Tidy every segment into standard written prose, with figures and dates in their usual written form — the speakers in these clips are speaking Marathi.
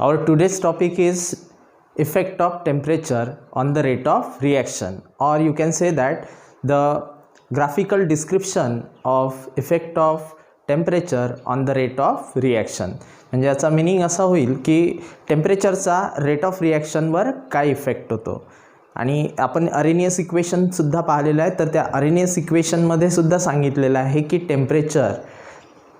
Our today's topic is effect of temperature on the rate of reaction, or you can say that the graphical description of effect of temperature on the rate of reaction. म्हणजे याचा मीनिंग असा होईल की टेम्परेचरचा रेट ऑफ रिॲक्शनवर काय इफेक्ट होतो. आणि आपण अरेनियस इक्वेशनसुद्धा पाहिलेलं आहे. तर त्या अरेनियस इक्वेशनमध्ये सुद्धा सांगितलेलं आहे की temperature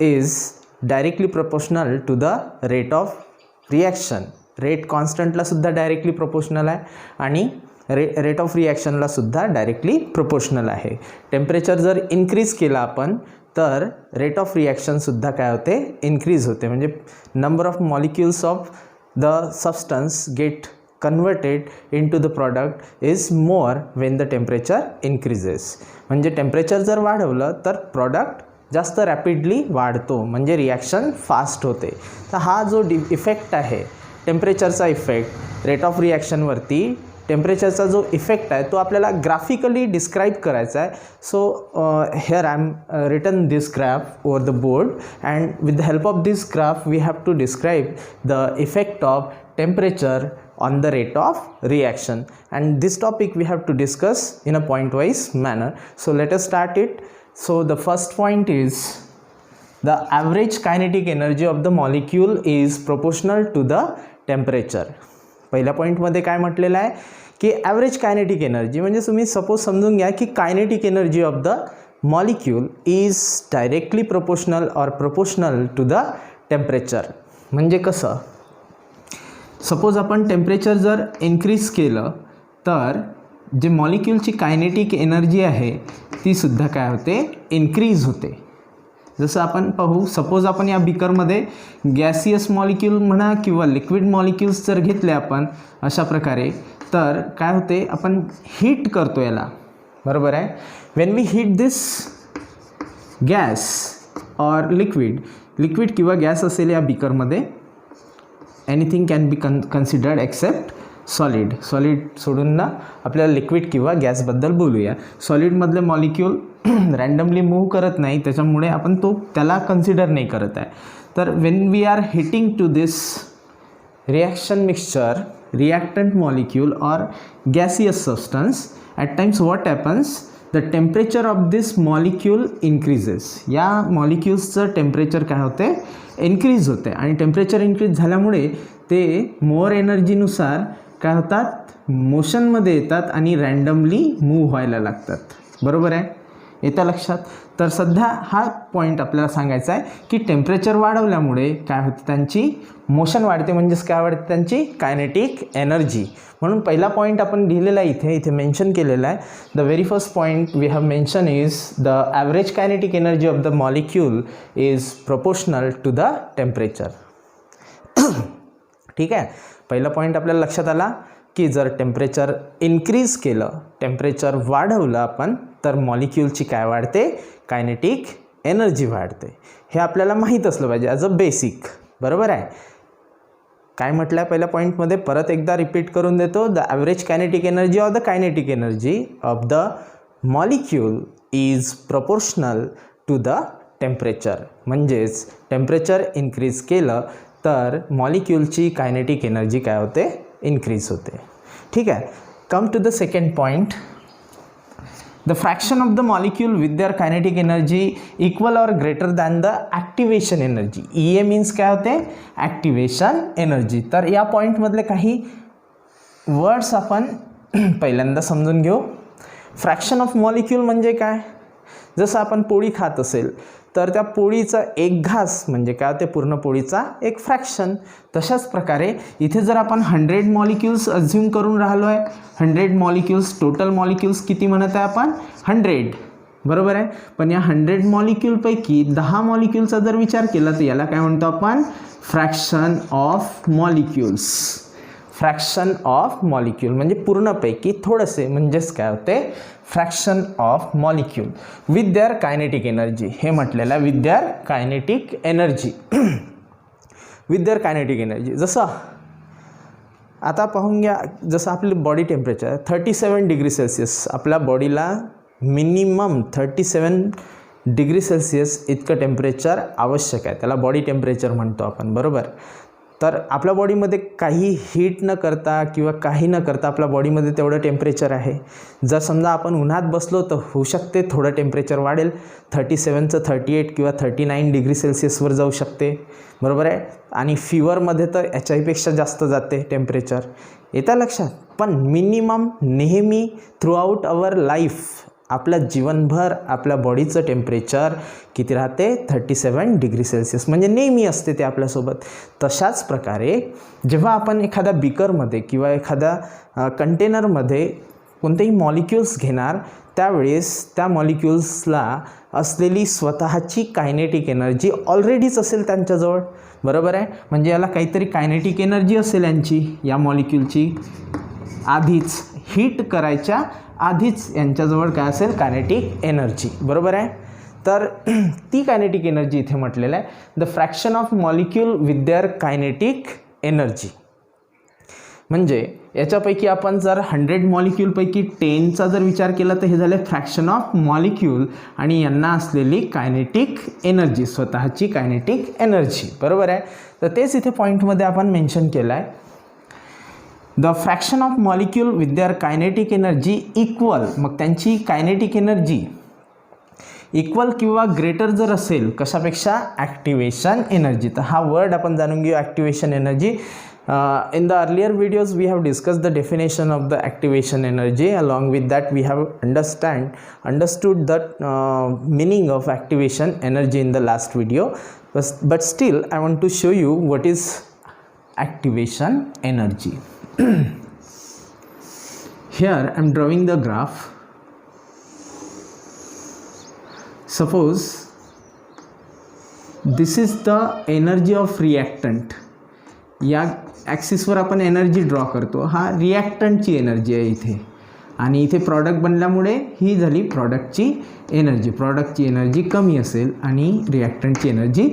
is directly proportional to the rate of reaction. Rate कॉन्स्टंटला सुद्धा डायरेक्टली प्रोपोर्शनल आहे आणि रेट ऑफ रिॲक्शनला सुद्धा डायरेक्टली प्रोपोर्शनल आहे. टेम्परेचर जर इन्क्रीज केला आपण तर रेट ऑफ रिॲक्शनसुद्धा काय होते, इन्क्रीज होते. म्हणजे number of molecules of the substance get converted into the product is more when the temperature increases. म्हणजे टेम्परेचर जर वाढवलं तर प्रॉडक्ट जास्त रॅपिडली वाढतो, म्हणजे रिॲक्शन फास्ट होते. तर हा जो इफेक्ट आहे टेम्परेचरचा इफेक्ट रेट ऑफ रिॲक्शनवरती, टेम्परेचरचा जो इफेक्ट आहे तो आपल्याला ग्राफिकली डिस्क्राईब करायचा आहे. So here I am written this graph over the board and with the help of this graph we have to describe the effect of temperature on the rate of reaction, and this topic we have to discuss in a point wise manner. So let us start it. So the first point is the average kinetic energy of the molecule is proportional to the temperature. पहिल्या पॉईंटमध्ये काय म्हटलेलं आहे की ॲव्हरेज कायनेटिक एनर्जी, म्हणजे तुम्ही सपोज समजून घ्या की kinetic energy of the molecule is directly proportional or proportional to the temperature. म्हणजे कसं, सपोज आपण टेम्परेचर जर इन्क्रीज केलं तर जे मॉलिक्यूलची कायनेटिक एनर्जी आहे ती सुद्धा काय होते, इन्क्रीज होते. जसं आपण पाहू, सपोज आपण या बिकरमध्ये गॅसियस मॉलिक्यूल म्हणा किंवा लिक्विड मॉलिक्यूल्स जर घेतले आपण अशा प्रकारे, तर काय होते, आपण हीट करतो याला, बरोबर आहे. When we heat this gas or liquid किंवा गॅस असेल या बिकरमध्ये, anything can be considered except solid सोडून ना आपल्याला लिक्विड किंवा गॅसबद्दल बोलूया. सॉलिडमधले मॉलिक्यूल रँडमली मूव्ह करत नाही, त्याच्यामुळे आपण त्याला कन्सिडर नाही करत आहे. तर when we are heating to this reaction mixture, reactant molecule or gaseous substance, at times what happens, the temperature of this molecule increases. या मॉलिक्यूल्सचं टेम्परेचर काय होते, इन्क्रीज होते. आणि टेम्परेचर इन्क्रीज झाल्यामुळे ते मोर एनर्जीनुसार काय होतात, मोशनमध्ये येतात आणि रँडमली मूव्ह व्हायला लागतात. बरोबर आहे, येतं लक्षात. तर सध्या हा पॉईंट आपल्याला सांगायचा आहे की टेम्परेचर वाढवल्यामुळे काय होतं, त्यांची मोशन वाढते. म्हणजेच काय वाढते, त्यांची कायनेटिक एनर्जी. म्हणून पहिला पॉईंट आपण लिहिलेला आहे, इथे मेन्शन केलेला आहे. The very first point we have mention is the average kinetic energy of the molecule is proportional to the temperature. ठीक आहे, पहिला पॉईंट आपल्याला लक्षात आला की जर टेम्परेचर इन्क्रीज केलं, टेम्परेचर वाढवलं आपण, तर मॉलिक्यूलची काय वाढते, कायनेटिक एनर्जी वाढते. हे आपल्याला माहीत असलं पाहिजे ॲज अ बेसिक. बरोबर आहे. काय म्हटलं आहे पहिल्या पॉईंटमध्ये, परत एकदा रिपीट करून देतो. The average kinetic energy or the kinetic energy of the molecule is proportional to the temperature. म्हणजेच टेम्परेचर इन्क्रीज केलं तर मॉलिक्यूलची कायनेटिक एनर्जी काय होते, इन्क्रीज होते. ठीक आहे. Come to the second point. The fraction of the molecule with their kinetic energy equal or greater than the activation energy. EA means काय होते, activation energy. तर या पॉईंटमधले काही वर्ड्स आपण पहिल्यांदा समजून घेऊ. फ्रॅक्शन ऑफ मॉलिक्यूल म्हणजे काय, जसं आपण पोळी खात असेल तर त्या पोळीचा एक घास म्हणजे काय होते, पूर्ण पोळीचा एक फ्रॅक्शन. तशाच प्रकारे इथे जर आपण 100 मॉलिक्यूल्स अज्युम करून राहिलो आहे, 100 मॉलिक्यूल्स, टोटल मॉलिक्यूल्स किती म्हणत आहे आपण, 100. बरोबर आहे. पण या 100 मॉलिक्यूलपैकी 10 मॉलिक्यूलचा जर विचार केला तर याला काय म्हणतो आपण, fraction of molecules. Fraction of molecule म्हणजे पूर्णपैकी थोडेसे, म्हणजेच काय होते, fraction of molecule with their kinetic energy. हे म्हटलेलं आहे with their kinetic energy. With their kinetic energy. जसं आता पाहून घ्या, जसं आपली बॉडी टेम्परेचर 37 डिग्री सेल्सिअस, आपल्या बॉडीला मिनिमम 37 डिग्री सेल्सिअस इतकं टेम्परेचर आवश्यक आहे. त्याला बॉडी टेम्परेचर म्हणतो आपण. बरोबर. तर आपल्या बॉडीमध्ये काही हीट न करता किंवा काही न करता आपल्या बॉडीमध्ये तेवढं टेम्परेचर आहे. जर समजा आपण उन्हात बसलो तर होऊ शकते थोडं टेम्परेचर वाढेल, 37चं 38 किंवा 39 डिग्री सेल्सिअसवर जाऊ शकते, बरोबर आहे. आणि फीवरमध्ये तर याच्याहीपेक्षा जास्त जाते टेम्परेचर, येतं लक्षात. पण मिनिमम नेहमी थ्रूआउट अवर लाईफ आपल्या जीवनभर आपल्या बॉडीचं टेम्परेचर किती राहते, 37 डिग्री सेल्सिअस, म्हणजे नेहमी असते ते आपल्यासोबत. तशाच प्रकारे जेव्हा आपण एखाद्या बिकरमध्ये किंवा एखाद्या कंटेनरमध्ये कोणतेही मॉलिक्युल्स घेणार त्यावेळेस त्या मॉलिक्युल्सला असलेली स्वतःची कायनेटिक एनर्जी ऑलरेडीच असेल त्यांच्याजवळ, बरोबर आहे. म्हणजे याला काहीतरी कायनेटिक एनर्जी असेल यांची, या मॉलिक्युलची आधीच हीट करायच्या आधीच यांच्याजवळ काय असेल, कायनेटिक एनर्जी, बरोबर आहे. तर ती कायनेटिक एनर्जी इथे म्हटलेलं आहे, the fraction of molecule with their kinetic energy. म्हणजे याच्यापैकी आपण जर 100 मॉलिक्यूलपैकी 10चा जर विचार केला तर हे झाले फ्रॅक्शन ऑफ मॉलिक्यूल आणि यांना असलेली कायनेटिक एनर्जी, स्वतःची कायनेटिक एनर्जी, बरोबर आहे. तर तेच इथे पॉईंटमध्ये आपण मेन्शन केलं आहे. The fraction of molecule with their kinetic energy equal, मग त्यांची कायनेटिक एनर्जी इक्वल किंवा ग्रेटर जर असेल कशापेक्षा, ॲक्टिवेशन एनर्जी. तर हा वर्ड आपण जाणून घेऊ, activation energy. In the earlier videos we have discussed the definition of the activation energy. Along with that we have understood the meaning of activation energy in the last video, but still I want to show you what is activation energy. Here I am drawing the graph. Suppose this is the energy of reactant. या ॲक्सिसवर आपण एनर्जी ड्रॉ करतो, हा रिॲक्टंटची एनर्जी आहे इथे, आणि इथे प्रॉडक्ट बनल्यामुळे ही झाली प्रॉडक्टची एनर्जी. प्रॉडक्टची एनर्जी कमी असेल आणि रिॲक्टंटची एनर्जी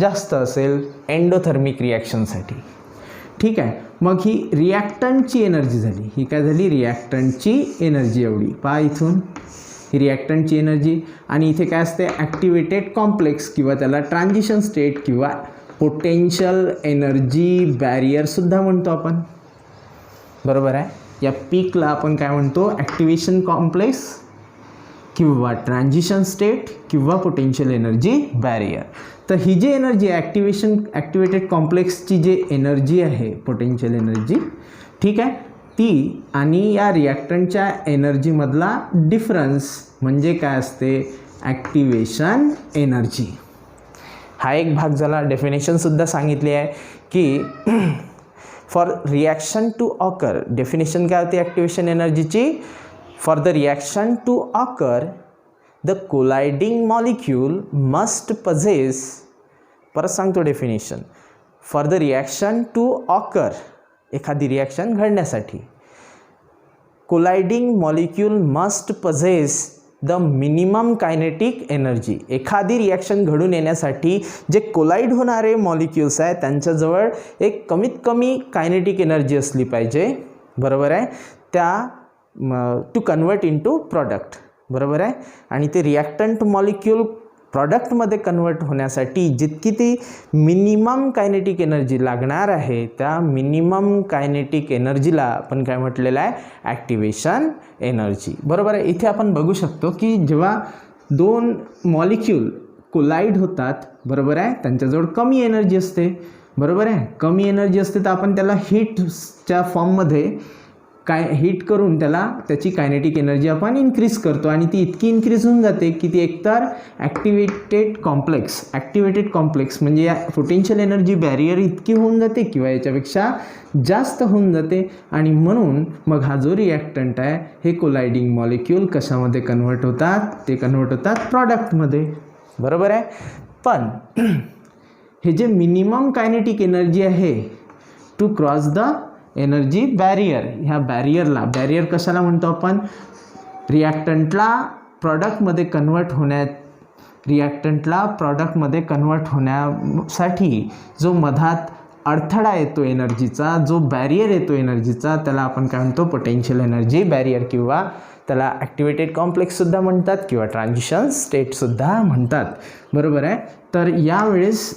जास्त असेल एंडोथर्मिक रिॲक्शनसाठी, ठीक आहे. मग ही रिॲक्टंटची एनर्जी झाली, ही काय झाली, रिॲक्टंटची एनर्जी एवढी, पहा इथून ही रिॲक्टंटची एनर्जी. आणि इथे काय असते, ॲक्टिवेटेड कॉम्प्लेक्स किंवा त्याला ट्रान्झिशन स्टेट किंवा पोटेन्शियल एनर्जी बॅरियरसुद्धा म्हणतो आपण, बरोबर आहे. या पीकला आपण काय म्हणतो, ॲक्टिवेशन कॉम्प्लेक्स किंवा ट्रान्झिशन स्टेट किंवा पोटेन्शियल एनर्जी बॅरियर. तर ही जी एनर्जी आहे ॲक्टिवेटेड कॉम्प्लेक्सची जी एनर्जी आहे, पोटेन्शियल एनर्जी, ठीक आहे, ती आणि या रिॲक्टंटच्या एनर्जीमधला डिफरन्स म्हणजे काय असते, ॲक्टिवेशन एनर्जी. हा एक भाग झाला. डेफिनेशनसुद्धा सांगितली आहे की for reaction to occur, definition काय होती ॲक्टिवेशन एनर्जीची, for the reaction to occur the colliding molecule must possess, परत सांगतो definition, for the reaction to occur, एखादी रिॲक्शन घडण्यासाठी colliding molecule must possess the minimum kinetic energy. एखादी रिॲक्शन घडून येण्यासाठी जे कोलाईड होणारे मॉलिक्युल्स आहेत त्यांच्याजवळ एक कमीत कमी कायनेटिक एनर्जी असली पाहिजे, बरोबर आहे, त्या टू कन्वर्ट इनटू प्रॉडक्ट, बरोबर आहे. आणि ते रिॲक्टंट मॉलिक्यूल प्रॉडक्टमध्ये कन्वर्ट होण्यासाठी जितकी ती मिनिमम कायनेटिक एनर्जी लागणार आहे त्या मिनिमम कायनेटिक एनर्जीला आपण काय म्हटलेलं आहे, ॲक्टिवेशन एनर्जी, बरोबर आहे. इथे आपण बघू शकतो की जेव्हा दोन मॉलिक्यूल कोलाईड होतात, बरोबर आहे, त्यांच्याजवळ कमी एनर्जी असते, बरोबर आहे, कमी एनर्जी असते तर आपण त्याला हीटच्या फॉर्ममध्ये हीट करून त्याची कायनेटिक एनर्जी आपण इन्क्रीज करतो आणि ती इतकी इन्क्रीज होऊन जाते की ती एकतर ॲक्टिवेटेड कॉम्प्लेक्स म्हणजे या पोटेन्शियल एनर्जी बॅरियर इतकी होऊन जाते किंवा याच्यापेक्षा जास्त होऊन जाते आणि म्हणून मग हा जो रिॲक्टंट आहे हे कोलायडिंग मॉलिक्यूल कशामध्ये कन्वर्ट होतात, ते कन्वर्ट होतात प्रॉडक्टमध्ये, बरोबर आहे. पण हे जे मिनिमम कायनेटिक एनर्जी आहे to cross the energy barrier, ह्या बॅरियर कशाला म्हणतो आपण, रिॲक्टंटला प्रॉडक्टमध्ये कन्वर्ट होण्यासाठी जो मधात अडथळा येतो एनर्जीचा, जो बॅरियर येतो एनर्जीचा, त्याला आपण काय म्हणतो, पोटेन्शियल एनर्जी बॅरियर किंवा त्याला ॲक्टिवेटेड कॉम्प्लेक्ससुद्धा म्हणतात किंवा ट्रान्झिशन स्टेटसुद्धा म्हणतात, बरोबर आहे. तर यावेळेस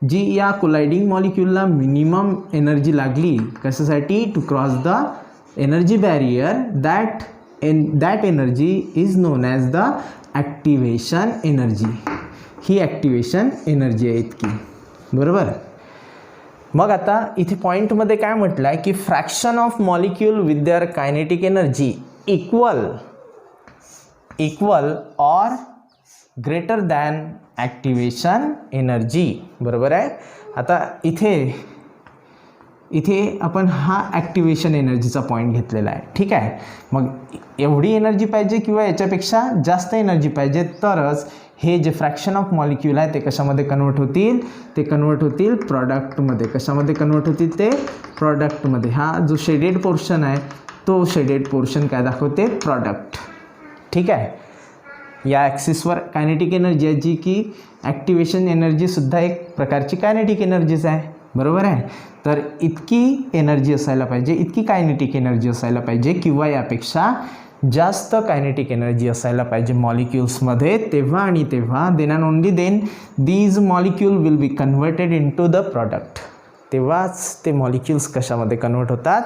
जी या कोलायडिंग मॉलिक्यूलला मिनिमम एनर्जी लागली कशासाठी, to cross the energy barrier, that energy is known as the activation energy. ही ॲक्टिवेशन एनर्जी आहे इतकी, बरोबर. मग आता इथे पॉईंटमध्ये काय म्हटलं आहे की fraction of molecule with their kinetic energy equal or greater than activation energy, बरोबर आहे. आता इथे आपण हा ॲक्टिवेशन एनर्जीचा पॉईंट घेतलेला आहे, ठीक आहे. मग एवढी एनर्जी पाहिजे किंवा याच्यापेक्षा जास्त एनर्जी पाहिजे तरच हे जे फ्रॅक्शन ऑफ मॉलिक्यूल आहे ते कशामध्ये कन्वर्ट होतील, ते कन्वर्ट होतील प्रॉडक्टमध्ये. कशामध्ये कन्वर्ट होतील, ते प्रॉडक्टमध्ये. हा जो शेडेड पोर्शन आहे तो शेडेड पोर्शन काय दाखवते, प्रॉडक्ट, ठीक आहे. या ॲक्सिसवर कायनेटिक एनर्जी आहे जी की ॲक्टिवेशन एनर्जीसुद्धा एक प्रकारची कायनेटिक एनर्जीच आहे, बरोबर आहे. तर इतकी एनर्जी असायला पाहिजे, इतकी कायनेटिक एनर्जी असायला पाहिजे किंवा यापेक्षा जास्त कायनेटिक एनर्जी असायला पाहिजे मॉलिक्युल्समध्ये. तेव्हा आणि तेव्हा then and only then these molecule will be converted into the product. तेव्हाच ते मॉलिक्युल्स कशामध्ये कन्वर्ट होतात,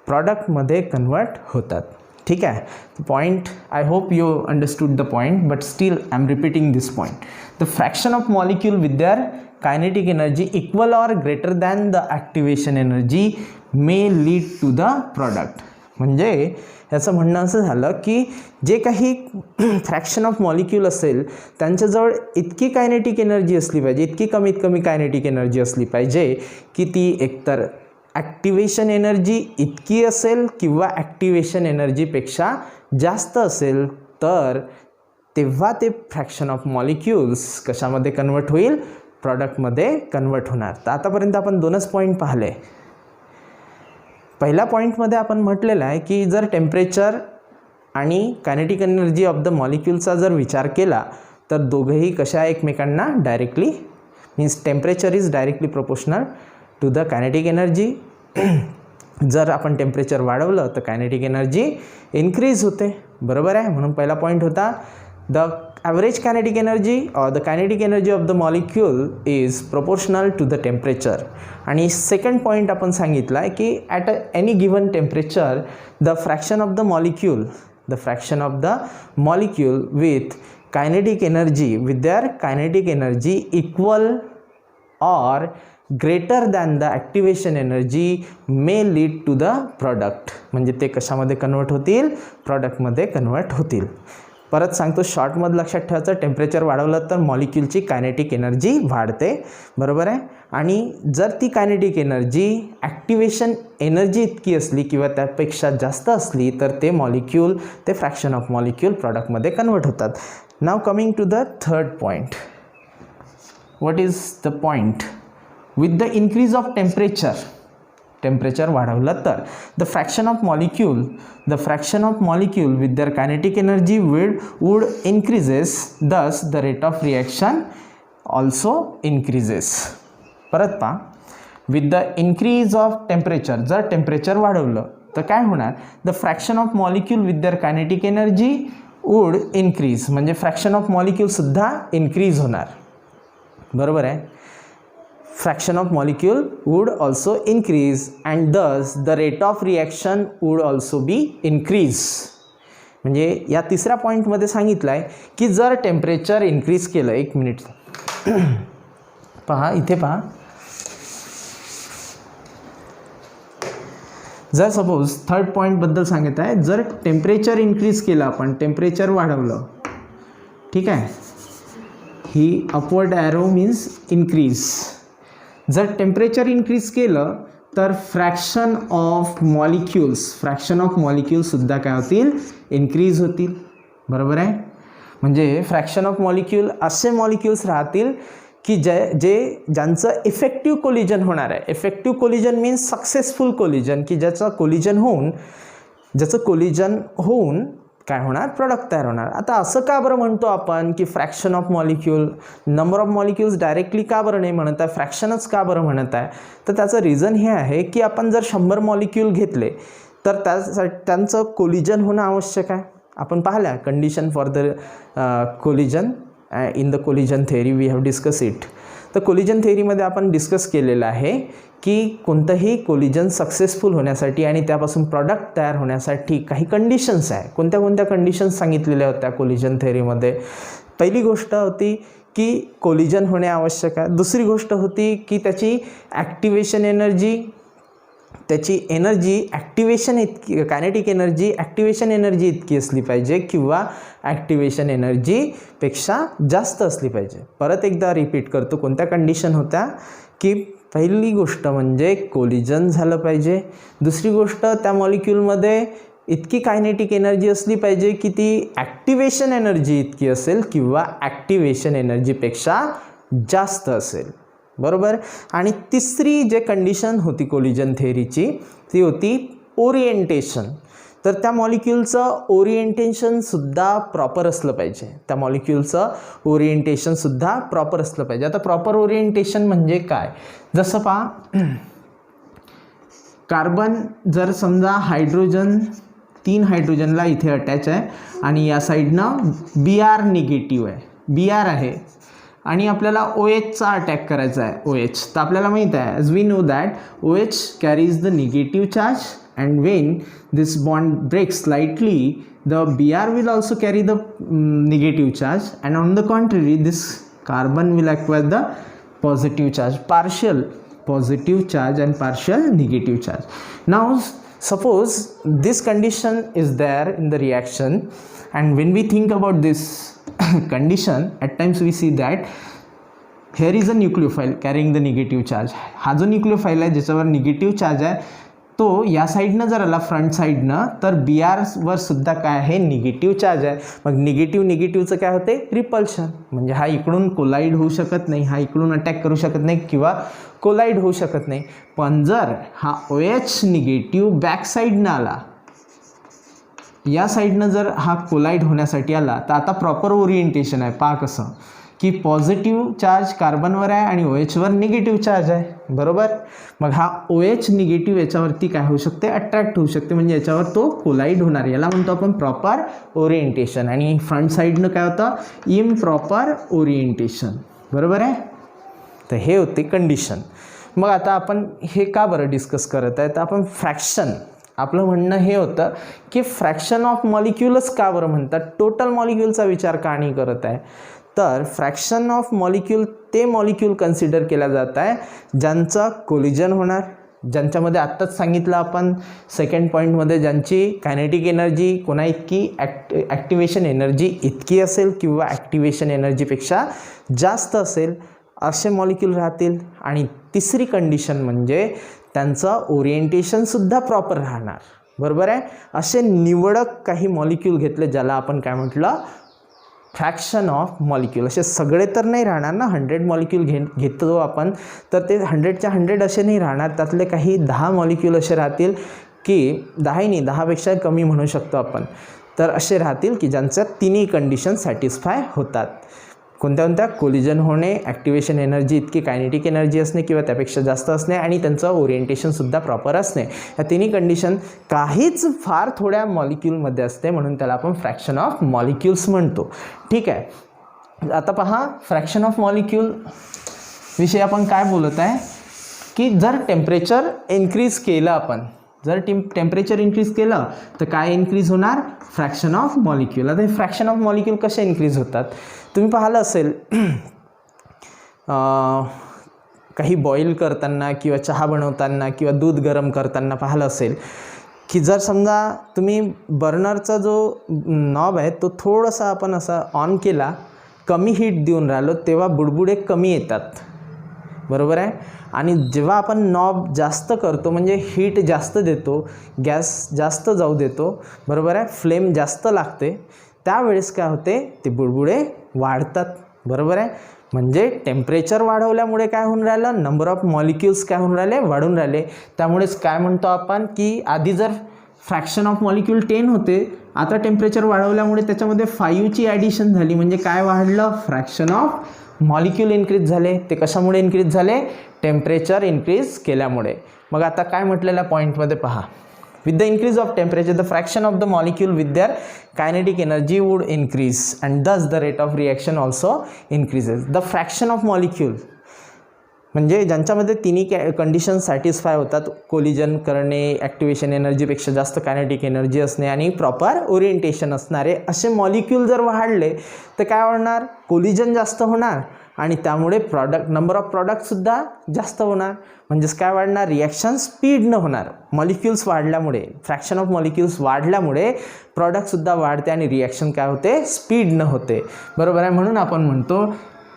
प्रॉडक्टमध्ये कन्वर्ट होतात, ठीक आहे. Point, I hope you understood the point, but still I am repeating this point. The fraction of molecule with their kinetic energy equal or greater than the activation energy may lead to the product. म्हणजे याचं म्हणणं असं झालं की जे काही फ्रॅक्शन ऑफ मॉलिक्यूल असेल त्यांच्याजवळ इतकी कायनेटिक एनर्जी असली पाहिजे, इतकी कमीत कमी कायनेटिक एनर्जी असली पाहिजे की ती एकतर ॲक्टिवेशन एनर्जी इतकी असेल किंवा ॲक्टिवेशन एनर्जीपेक्षा जास्त असेल, तर तेव्हा ते फ्रॅक्शन ऑफ मॉलिक्यूल्स कशामध्ये कन्वर्ट होईल, प्रॉडक्टमध्ये कन्वर्ट होणार. तर आतापर्यंत आपण दोनच पॉईंट पाहिले. पहिल्या पॉईंटमध्ये आपण म्हटलेलं आहे की जर टेम्परेचर आणि कायनेटिक एनर्जी ऑफ द मॉलिक्यूलचा जर विचार केला तर दोघेही कशा एकमेकांना directly, means temperature is directly proportional to the kinetic energy. जर आपण टेम्परेचर वाढवलं तर कायनेटिक एनर्जी इन्क्रीज होते, बरोबर आहे. म्हणून पहिला पॉईंट होता the average kinetic energy or the kinetic energy of the molecule is proportional to the temperature. आणि सेकंड पॉईंट आपण सांगितला आहे की at any given temperature the fraction of the molecule with kinetic energy with their kinetic energy equal or greater than the activation energy may lead to the product. म्हणजे ते कशामध्ये कन्वर्ट होतील, प्रॉडक्टमध्ये कन्वर्ट होतील. परत सांगतो, शॉर्टमध्ये लक्षात ठेवायचं, टेम्परेचर वाढवलं तर मॉलिक्यूलची कायनेटिक एनर्जी वाढते, बरोबर आहे. आणि जर ती कायनेटिक एनर्जी ॲक्टिवेशन एनर्जी इतकी असली किंवा त्यापेक्षा जास्त असली तर ते मॉलिक्यूल, ते फ्रॅक्शन ऑफ मॉलिक्यूल प्रॉडक्टमध्ये कन्वर्ट होतात. Now coming to the third point. What is the point? With the increase of temperature वाढवलं तर the fraction of molecule with their kinetic energy would increases, thus the rate of reaction also increases. परत पहा, with the increase of temperature, जर टेम्परेचर वाढवलं तर काय होणार, the fraction of molecule with their kinetic energy would increase, म्हणजे फ्रॅक्शन ऑफ मॉलिक्यूलसुद्धा इन्क्रीज होणार, बरोबर आहे. fraction of molecule would also increase and thus the rate of reaction would also be increase. म्हणजे या तिसऱ्या पॉईंटमध्ये सांगितलं आहे की जर टेम्परेचर इन्क्रीज केलं, एक मिनिट पहा, इथे पहा, जर सपोज थर्ड पॉईंटबद्दल सांगत आहे, जर टेम्परेचर इन्क्रीज केलं, आपण टेम्परेचर वाढवलं, ठीक आहे, ही अपवर्ड ॲरो मीन्स इन्क्रीज. जर टेम्परेचर इन्क्रीज केलं तर फ्रॅक्शन ऑफ मॉलिक्यूल्ससुद्धा काय होतील, इन्क्रीज होतील, बरोबर आहे. म्हणजे फ्रॅक्शन ऑफ मॉलिक्यूल असे मॉलिक्यूल्स राहतील की ज्यांचं इफेक्टिव्ह कोलिजन होणार आहे. Effective collision means successful collision, की ज्याचं कोलिजन होऊन काय होणार, प्रॉडक्ट तयार होणार. आता असं का बरं म्हणतो आपण की fraction of molecule, number of molecules directly का बरं नाही म्हणत आहे, फ्रॅक्शनच का बरं म्हणत आहे? तर त्याचं रिझन हे आहे की आपण जर 100 मॉलिक्यूल घेतले तर त्यांचं कोलिजन होणं आवश्यक आहे. आपण पाहिलं condition for the collision, in the collision theory we have discuss it. तर कोलिजन थेअरीमध्ये आपण डिस्कस केलेलं आहे की कोणतंही कोलिजन सक्सेसफुल होण्यासाठी आणि त्यापासून प्रॉडक्ट तयार होण्यासाठी काही कंडिशन्स आहे. कोणत्या कोणत्या कंडिशन्स सांगितलेल्या होत्या कोलिजन थेअरीमध्ये. पहिली गोष्ट होती की कोलिजन होणे आवश्यक आहे. दुसरी गोष्ट होती की त्याची ॲक्टिवेशन एनर्जी, त्याची एनर्जी ॲक्टिवेशन इतकी, कायनेटिक एनर्जी ॲक्टिवेशन एनर्जी इतकी असली पाहिजे किंवा ॲक्टिवेशन एनर्जीपेक्षा जास्त असली पाहिजे. परत एकदा रिपीट करतो, कोणत्या कंडिशन होत्या की पहिली गोष्ट म्हणजे कोलिजन झालं पाहिजे. दुसरी गोष्ट त्या मॉलिक्यूलमध्ये इतकी कायनेटिक एनर्जी असली पाहिजे की ती ॲक्टिवेशन एनर्जी इतकी असेल किंवा ॲक्टिवेशन एनर्जीपेक्षा जास्त असेल. बरोबर. आणि तिसरी जे कंडिशन होती कोलिजन थेअरीची ती होती ओरिएंटेशन. तर त्या मॉलिक्यूलचं ओरिएंटेशनसुद्धा प्रॉपर असलं पाहिजे. त्या मॉलिक्यूलचं ओरिएंटेशनसुद्धा प्रॉपर असलं पाहिजे. आता प्रॉपर ओरिएंटेशन म्हणजे काय, जसं पहा कार्बन जर समजा हायड्रोजन 3 हायड्रोजनला इथे अटॅच आहे आणि या साईडनं Br निगेटिव्ह आहे, Br आहे आणि आपल्याला OHचा अटॅक करायचा आहे, OH. तर आपल्याला माहीत आहे as we know that OH carries the negative charge and when this bond breaks slightly the Br will also carry the negative charge and on the contrary this carbon will acquire the positive charge, partial positive charge and partial negative charge. Now suppose this condition is there in the reaction and when we think about this condition at times we see that here is a nucleophile carrying the negative charge. हा जो न्यूक्लिओफाईल आहे ज्याच्यावर निगेटिव्ह चार्ज आहे तो या साईडनं जर आला फ्रंट साईडनं तर Brवर सुद्धा काय आहे, निगेटिव्ह चार्ज आहे. मग निगेटिव्हचं काय होते, रिपल्शन. म्हणजे हा इकडून कोलाईड होऊ शकत नाही, हा इकडून अटॅक करू शकत नाही किंवा कोलाईड होऊ शकत नाही. पण जर हा OH निगेटिव्ह बॅक साईडनं आला, या साईडनं जर हा कोलाईड होण्यासाठी आला तर आता प्रॉपर ओरिएंटेशन आहे. पहा कसं की पॉझिटिव्ह चार्ज कार्बनवर आहे आणि OHवर निगेटिव्ह चार्ज आहे. बरोबर. मग हा OH निगेटिव्ह याच्यावरती काय होऊ शकते, अट्रॅक्ट होऊ शकते. म्हणजे याच्यावर तो कोलाईड होणार. याला म्हणतो आपण प्रॉपर ओरिएंटेशन. आणि फ्रंट साईडनं काय होतं, इम्प्रॉपर ओरिएंटेशन. बरोबर आहे. तर हे होते कंडिशन. मग आता आपण हे का बरं डिस्कस करत आहे, तर आपण फ्रॅक्शन, आपलं म्हणणं हे होतं की फ्रॅक्शन ऑफ मॉलिक्यूलच का बरं म्हणतात, टोटल मॉलिक्यूलचा विचार का नाही करत आहे. तर फ्रॅक्शन ऑफ मॉलिक्यूल ते मॉलिक्यूल कन्सिडर केला जात आहे ज्यांचं कोलिजन होणार, ज्यांच्यामध्ये आत्ताच सांगितलं आपण सेकंड पॉईंटमध्ये, ज्यांची कायनेटिक एनर्जी कोणा इतकी ॲक्टिवेशन एनर्जी इतकी असेल किंवा ॲक्टिवेशन एनर्जीपेक्षा जास्त असेल असे मॉलिक्यूल राहतील. आणि तिसरी कंडिशन म्हणजे त्यांचं ओरिएंटेशनसुद्धा प्रॉपर राहणार. बरोबर आहे. असे निवडक काही मॉलिक्यूल घेतले ज्याला आपण काय म्हटलं, फ्रॅक्शन ऑफ मॉलिक्यूल. असे सगळे तर नाही राहणार ना, 100 मॉलिक्यूल घेतो आपण तर ते 100च्या 100 असे नाही राहणार. त्यातले काही 10 मॉलिक्यूल असे राहतील की 10पेक्षा कमी म्हणू शकतो आपण. तर असे राहतील की ज्यांच्या तिन्ही कंडिशन सॅटिस्फाय होतात. कोणत्या कोणत्या, कोलिजन होणे, ॲक्टिवेशन एनर्जी इतकी कायनेटिक एनर्जी असणे किंवा त्यापेक्षा जास्त असणे आणि त्यांचं ओरिएंटेशनसुद्धा प्रॉपर असणे. या तिन्ही कंडिशन काहीच फार थोड्या मॉलिक्यूलमध्ये असते म्हणून त्याला आपण फ्रॅक्शन ऑफ मॉलिक्यूल्स म्हणतो. ठीक आहे. आता पहा फ्रॅक्शन ऑफ मॉलिक्यूल विषयी आपण काय बोलत आहे की जर टेम्परेचर इन्क्रीज केलं आपण, जर टेम्परेचर इन्क्रीज केलं तर काय इन्क्रीज होणार, फ्रॅक्शन ऑफ मॉलिक्यूल. आता हे फ्रॅक्शन ऑफ मॉलिक्यूल कसे इन्क्रीज होतात तुम्ही पाहिलं असेल, काही बॉईल करताना किंवा चहा बनवताना किंवा दूध गरम करताना पाहिलं असेल की जर समजा तुम्ही बर्नरचा जो नॉब आहे तो थोडासा आपण असा ऑन केला, कमी हीट देऊन राहिलो तेव्हा बुडबुडे कमी येतात. बरोबर आहे. आणि जेव्हा आपण नॉब जास्त करतो म्हणजे हीट जास्त देतो, गॅस जास्त जाऊ देतो, बरोबर आहे, फ्लेम जास्त लागते, त्यावेळेस काय होते, ते बुडबुडे वाढतात. बरोबर आहे. म्हणजे टेम्परेचर वाढवल्यामुळे काय होऊन राहिलं, नंबर ऑफ मॉलिक्यूल्स काय होऊन राहिले, वाढून राहिले. त्यामुळेच काय म्हणतो आपण की आधी जर फ्रॅक्शन ऑफ मॉलिक्यूल 10 होते, आता टेम्परेचर वाढवल्यामुळे त्याच्यामध्ये 5ची ॲडिशन झाली, म्हणजे काय वाढलं, फ्रॅक्शन ऑफ मॉलिक्यूल इन्क्रीज झाले. ते कशामुळे इन्क्रीज झाले, टेम्परेचर इन्क्रीज केल्यामुळे. मग आता काय म्हटलेल्या पॉईंटमध्ये पहा, With the increase of temperature, the fraction of the molecule with their kinetic energy would increase and thus the rate of reaction also increases. The fraction of molecule म्हणजे ज्यांच्यामध्ये तिन्ही कंडिशन सॅटिस्फाय होतात, कोलिजन करणे, ॲक्टिवेशन एनर्जीपेक्षा जास्त कायनेटिक एनर्जी असणे आणि प्रॉपर ओरिएंटेशन असणारे असे मॉलिक्यूल जर वाढले तर काय होणार, कोलिजन जास्त होणार आणि त्यामुळे नंबर ऑफ प्रॉडक्टसुद्धा जास्त होणार. म्हणजेच काय वाढणार, रिॲक्शन स्पीडनं होणार. मॉलिक्युल्स वाढल्यामुळे, फ्रॅक्शन ऑफ मॉलिक्युल्स वाढल्यामुळे प्रॉडक्टसुद्धा वाढते आणि रिॲक्शन काय होते, स्पीडनं होते. बरोबर आहे. म्हणून आपण म्हणतो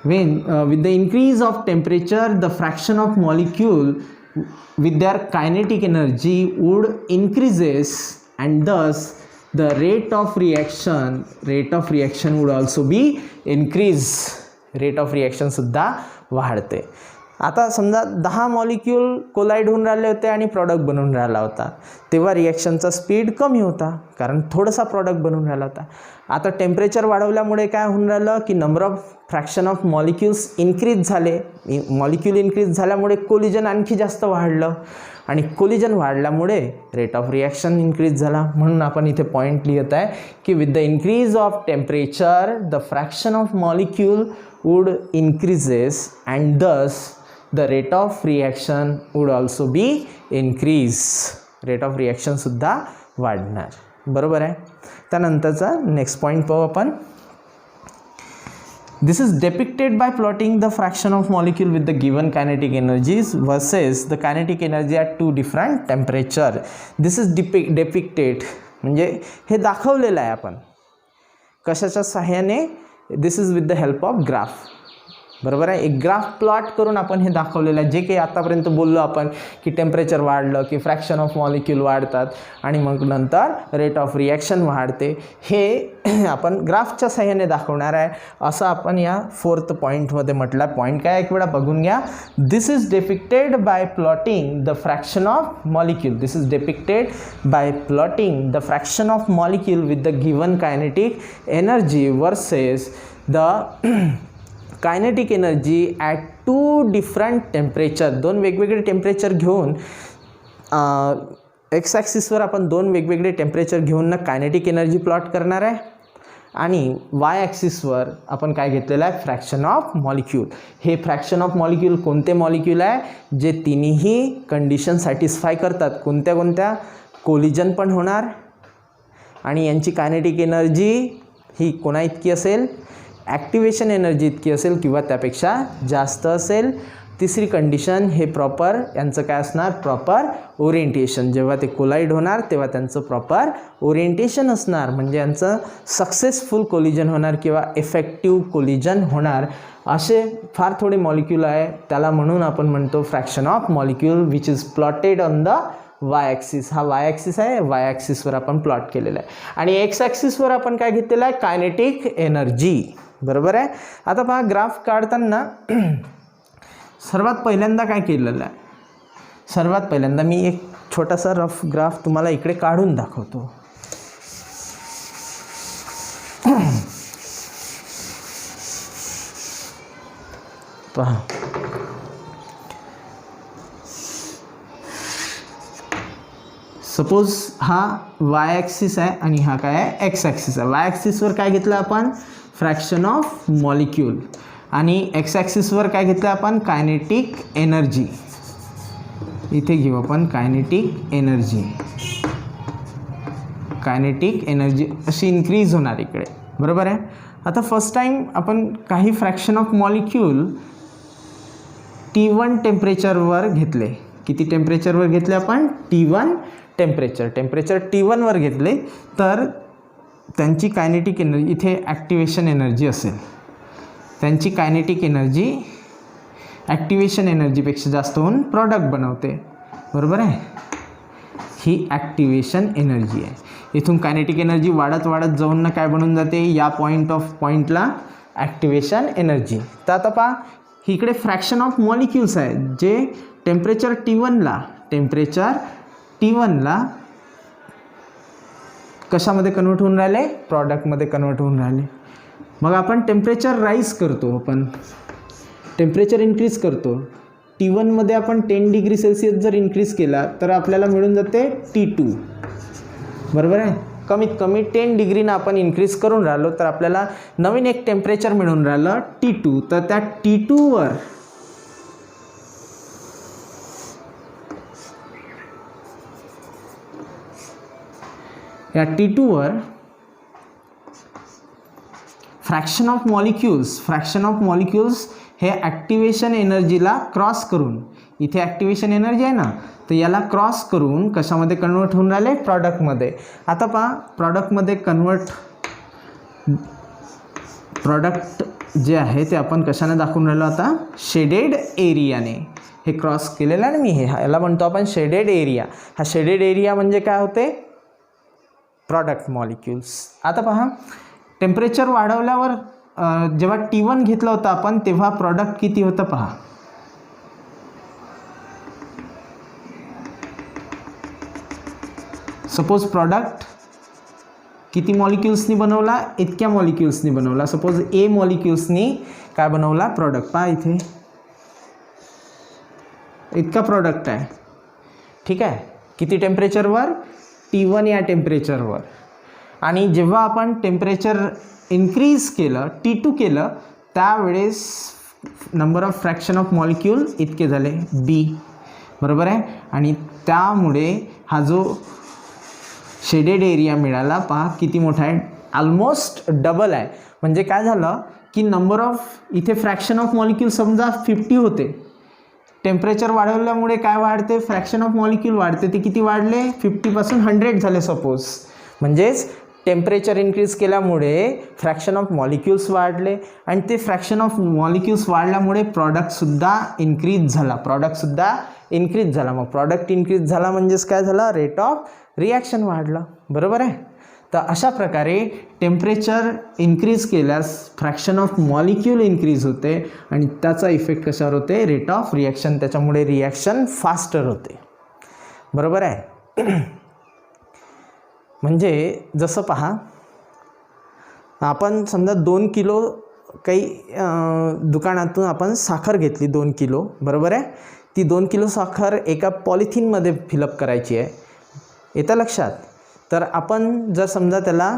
with the increase of temperature the fraction of molecule with their kinetic energy would increases and thus the rate of reaction would also be increase. rate of reaction सुद्धा वाढते. आता समजा 10 मॉलिक्यूल कोलाइड होऊन राहिले होते आणि प्रॉडक्ट बनवून राहिला होता, तेव्हा रिॲक्शनचा स्पीड कमी होता कारण थोडासा प्रॉडक्ट बनवून राहिला होता. आता टेम्परेचर वाढवल्यामुळे काय होऊन राहिलं की number of fraction of molecules increase झाले. मॉलिक्यूल इन्क्रीज झाल्यामुळे कोलिजन आणखी जास्त वाढलं आणि कोलिजन वाढल्यामुळे रेट ऑफ रिॲक्शन इन्क्रीज झाला. म्हणून आपण इथे पॉईंट लिहित आहे की with the increase of temperature the fraction of molecule would increases and thus the rate of reaction would also be increase. rate of reaction सुद्धा वाढणार. बरोबर आहे. त्यानंतरचा नेक्स्ट पॉईंट पाहू आपण. This is depicted by plotting the fraction of molecule with the given kinetic energies versus the kinetic energy at two different temperature. This is depicted म्हणजे हे दाखवलेलं आहे आपण कशाच्या सहाय्याने. This is with the help of graph. बरोबर आहे. एक ग्राफ प्लॉट करून आपण हे दाखवलेलं आहे. जे काही आतापर्यंत बोललो आपण की टेम्परेचर वाढलं की फ्रॅक्शन ऑफ मॉलिक्यूल वाढतात आणि मग नंतर रेट ऑफ रिॲक्शन वाढते, हे आपण ग्राफच्या सहाय्याने दाखवणार आहे असं आपण या 4th पॉईंटमध्ये म्हटलं. पॉईंट काय एक वेळा बघून घ्या. This is depicted by plotting the fraction of molecule. This is depicted by plotting the fraction of molecule with the given kinetic energy versus the kinetic energy at two different temperature. दोन वेगवेगळे टेम्परेचर घेऊन एक्स ॲक्सिसवर आपण दोन वेगवेगळे टेम्परेचर घेऊन ना कायनेटिक एनर्जी प्लॉट करणार आहे आणि वाय ॲक्सिसवर आपण काय घेतलेलं आहे, फ्रॅक्शन ऑफ मॉलिक्यूल. हे फ्रॅक्शन ऑफ मॉलिक्यूल कोणते मॉलिक्यूल आहे, जे तिन्ही कंडिशन सॅटिस्फाय करतात. कोणत्या कोणत्या, कोलिजन पण होणार आणि यांची कायनेटिक एनर्जी ही कोणा इतकी असेल, ॲक्टिवेशन एनर्जी इतकी असेल किंवा त्यापेक्षा जास्त असेल. तिसरी कंडिशन, हे प्रॉपर यांचं काय असणार, प्रॉपर ओरिएंटेशन. जेव्हा ते कोलाइड होणार तेव्हा त्यांचं प्रॉपर ओरिएंटेशन असणार, म्हणजे यांचं सक्सेसफुल कोलिजन होणार किंवा इफेक्टिव्ह कोलिजन होणार. असे फार थोडे मॉलिक्यूल आहे, त्याला म्हणून आपण म्हणतो fraction of molecule which is plotted on the Y axis. हा वाय ॲक्सिस आहे, वाय ॲक्सिसवर आपण प्लॉट केलेला आहे आणि एक्स ॲक्सिसवर आपण काय घेतलेलं आहे, कायनेटिक एनर्जी. बरोबर आहे. आता पहा ग्राफ काढताना सर्वात पहिल्यांदा काय केलेलं आहे, सर्वात पहिल्यांदा मी एक छोटासा रफ ग्राफ तुम्हाला इकडे काढून दाखवतो. पहा सपोज हा वाय ॲक्सिस आहे आणि हा काय आहे, एक्स ॲक्सिस आहे. वाय ॲक्सिसवर काय घेतलं आपण, फ्रॅक्शन ऑफ मॉलिक्यूल आणि एक्स ॲक्सिसवर काय घेतलं आपण, कायनेटिक एनर्जी. इथे घेऊ आपण कायनेटिक एनर्जी. कायनेटिक एनर्जी अशी इन्क्रीज होणार इकडे. बरोबर आहे. आता फर्स्ट टाइम आपण काही फ्रॅक्शन ऑफ मॉलिक्यूल T1 टेम्परेचरवर घेतले. किती टेम्परेचरवर घेतले आपण, T1 टेम्परेचर. टेम्परेचर T1 वर घेतले तर त्यांची कायनेटिक एनर्जी, इथे ॲक्टिवेशन एनर्जी असेल, त्यांची कायनेटिक एनर्जी ॲक्टिवेशन एनर्जीपेक्षा जास्त होऊन प्रॉडक्ट बनवते. बरोबर आहे. ही ॲक्टिवेशन एनर्जी आहे. इथून कायनेटिक एनर्जी वाढत वाढत जाऊन ना काय बनून जाते, या पॉईंटला ॲक्टिवेशन एनर्जी. तर आता पहा इकडे फ्रॅक्शन ऑफ मॉलिक्यूल्स आहे जे टेम्परेचर T1ला कशामध्ये कन्वर्ट होऊन राहिले, प्रॉडक्टमध्ये कन्वर्ट होऊन राहिले. मग आपण टेम्परेचर राईज करतो, आपण टेम्परेचर इन्क्रीज करतो. T1मध्ये आपण 10 डिग्री सेल्सिअस जर इन्क्रीज केला तर आपल्याला मिळून जाते T2. बरोबर आहे. कमीत कमी 10 डिग्रीनं आपण इन्क्रीज करून राहिलो तर आपल्याला नवीन एक टेम्परेचर मिळून राहिलं T2. तर त्या T2वर या T2वर फ्रॅक्शन ऑफ मॉलिक्युल्स हे ॲक्टिवेशन एनर्जीला क्रॉस करून, इथे ॲक्टिवेशन एनर्जी आहे ना, तर याला क्रॉस करून कशामध्ये कन्वर्ट होऊन राहिले, प्रॉडक्टमध्ये. आता पहा, प्रॉडक्टमध्ये प्रॉडक्ट जे आहे ते आपण कशाने दाखवून राहिलो, आता शेडेड एरियाने. हे क्रॉस केलेलं आहे ना मी, हे याला म्हणतो आपण शेडेड एरिया. हा शेडेड एरिया म्हणजे काय होते, प्रॉडक्ट मॉलिक्युल्स. आता पहा, टेम्परेचर वाढवल्यावर जेव्हा T1 घेतलं होतं आपण तेव्हा प्रॉडक्ट किती होतं पहा. सपोज प्रॉडक्ट किती मॉलिक्युल्सनी बनवला, इतक्या मॉलिक्युल्सनी बनवला. सपोज A मॉलिक्युल्सनी काय बनवला, प्रॉडक्ट. पहा इथे इतका प्रॉडक्ट आहे, ठीक आहे. किती टेम्परेचरवर, T1 या टेम्परेचरवर. आणि जेव्हा आपण टेम्परेचर इन्क्रीज केलं, T2 केलं, त्यावेळेस number of fraction of molecule इतके झाले B, बरोबर आहे. आणि त्यामुळे हा जो शेडेड एरिया मिळाला, पहा किती मोठा आहे, ऑलमोस्ट डबल आहे. म्हणजे काय झालं की नंबर ऑफ, इथे फ्रॅक्शन ऑफ मॉलिक्यूल समजा 50 होते, टेम्परेचर वाढवल्यामुळे काय वाढते, फ्रॅक्शन ऑफ मॉलिक्यूल वाढते. ते किती वाढले, 50पासून 100 झाले सपोज. म्हणजेच टेम्परेचर इन्क्रीज केल्यामुळे फ्रॅक्शन ऑफ मॉलिक्युल्स वाढले आणि ते फ्रॅक्शन ऑफ मॉलिक्युल्स वाढल्यामुळे प्रॉडक्टसुद्धा इन्क्रीज झाला. मग प्रॉडक्ट इन्क्रीज झाला म्हणजेच काय झालं, रेट ऑफ रिॲक्शन वाढलं, बरोबर आहे. तर अशा प्रकारे टेम्परेचर इन्क्रीज केल्यास फ्रॅक्शन ऑफ मॉलिक्यूल इन्क्रीज होते आणि त्याचा इफेक्ट कशावर होते, रेट ऑफ रिॲक्शन. त्याच्यामुळे रिॲक्शन फास्टर होते, बरोबर आहे. म्हणजे जसं पहा, आपण समजा 2 किलो काही दुकानातून आपण साखर घेतली, 2 किलो, बरोबर आहे. ती 2 किलो साखर एका पॉलिथिनमध्ये फिलअप करायची आहे, येतं लक्षात. तर आपण जर समजा त्याला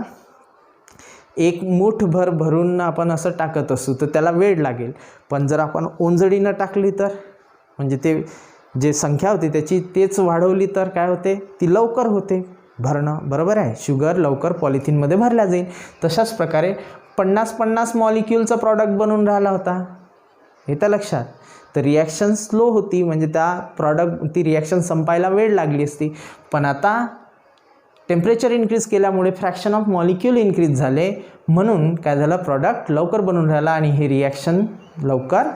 एक मूठभर भरून आपण असं टाकत असू तर त्याला वेळ लागेल. पण जर आपण ओंजळीनं टाकली तर, म्हणजे ते जे संख्या होती त्याची तेच वाढवली तर काय होते, ती लवकर होते भरणं, बरोबर आहे. शुगर लवकर पॉलिथिनमध्ये भरल्या जाईल. तशाच प्रकारे 50 मॉलिक्यूलचा प्रॉडक्ट बनवून राहिला होता, येतं लक्षात. तर रिॲक्शन स्लो होती, म्हणजे ती रिॲक्शन संपायला वेळ लागली असती. पण आता टेम्परेचर इन्क्रीज केल्यामुळे फ्रॅक्शन ऑफ मॉलिक्यूल इन्क्रीज झाले, म्हणून काय झालं, प्रॉडक्ट लवकर बनून राहिला आणि हे रिॲक्शन लवकर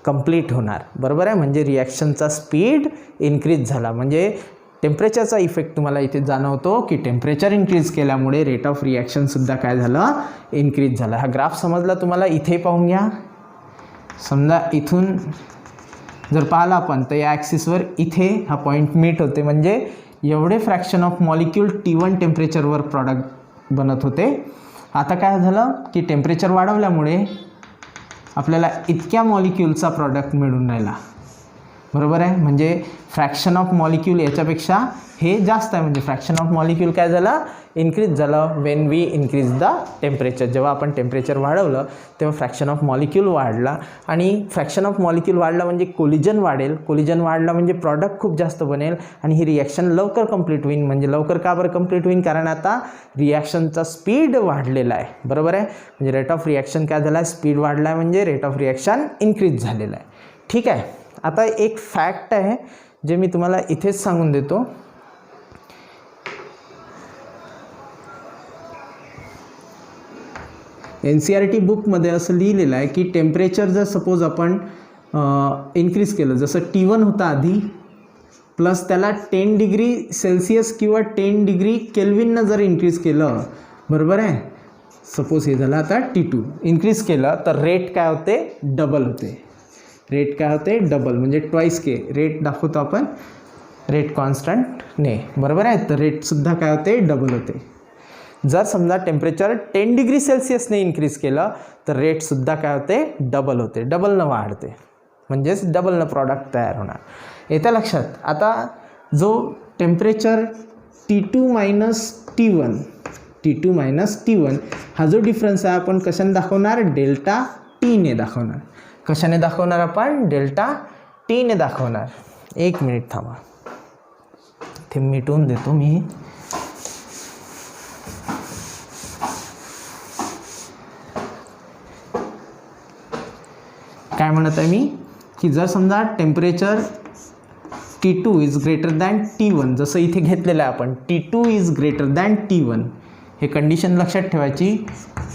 कंप्लीट होणार, बरोबर आहे. म्हणजे रिॲक्शनचा स्पीड इन्क्रीज झाला. म्हणजे टेम्परेचरचा इफेक्ट तुम्हाला इथे जाणवतो की टेम्परेचर इन्क्रीज केल्यामुळे रेट ऑफ रिॲक्शनसुद्धा काय झालं, इन्क्रीज झाला. हा ग्राफ समजला तुम्हाला. इथे पाहून घ्या. समजा इथून जर पाहिला आपण तर या ॲक्सिसवर इथे हा पॉईंट मीट होते, म्हणजे एवढे फ्रॅक्शन ऑफ मॉलिक्यूल T1 टेम्परेचरवर प्रॉडक्ट बनत होते. आता काय झालं की टेम्परेचर वाढवल्यामुळे आपल्याला इतक्या मॉलिक्यूलचा प्रॉडक्ट मिळून राहिला, बरोबर आहे. म्हणजे फ्रॅक्शन ऑफ मॉलिक्यूल याच्यापेक्षा हे जास्त आहे, म्हणजे फ्रॅक्शन ऑफ मॉलिक्यूल काय झालं, इन्क्रीज झालं when we increase the temperature. जेव्हा आपण टेम्परेचर वाढवलं तेव्हा फ्रॅक्शन ऑफ मॉलिक्यूल वाढला आणि फ्रॅक्शन ऑफ मॉलिक्यूल वाढला म्हणजे कोलिजन वाढेल. कोलिजन वाढला म्हणजे प्रॉडक्ट खूप जास्त बनेल आणि ही रिॲक्शन लवकर कंप्लीट होईल. म्हणजे लवकर का बरं कंप्लीट होईल, कारण आता रिॲक्शनचा स्पीड वाढलेला आहे, बरोबर आहे. म्हणजे रेट ऑफ रिॲक्शन काय झाला आहे, स्पीड वाढला आहे, म्हणजे रेट ऑफ रिॲक्शन इन्क्रीज झालेला आहे, ठीक आहे. आता एक फॅक्ट आहे जे मी तुम्हाला इथेच सांगून देतो. NCERT बुकमध्ये असं लिहिलेलं आहे की टेम्परेचर जर सपोज आपण इन्क्रीज केलं, जसं T1 होता आधी, प्लस त्याला 10 डिग्री सेल्सिअस किंवा 10 डिग्री केल्विननं जर इन्क्रीज केलं, बरोबर आहे. सपोज हे झालं आता T2 इन्क्रीज केलं तर रेट काय होते, डबल होते. रेट काय होते, डबल, म्हणजे ट्वाइस के रेट दाखवतो आपण रेट कॉन्स्टंटने, बरोबर आहे. तर रेटसुद्धा काय होते, डबल होते. जर समजा टेम्परेचर 10 डिग्री सेल्सिअसने इन्क्रीज केलं तर रेटसुद्धा काय होते, डबल होते, डबलनं वाढते, म्हणजेच डबलनं प्रॉडक्ट तयार होणार, येतं लक्षात. आता जो टेम्परेचर T2 मायनस T1 हा जो डिफरन्स आहे आपण कशाने दाखवणार, डेल्टा टीने दाखवणार. कशाने दाखवणार आपण, डेल्टा टीने दाखवणार. एक मिनिट थांबा, ते मिटवून देतो मी. काय म्हणत आहे मी की जर समजा temperature T2 is greater than T1, जसं इथे घेतलेलं आहे आपण T2 is greater than T1, हे कंडिशन लक्षात ठेवायची.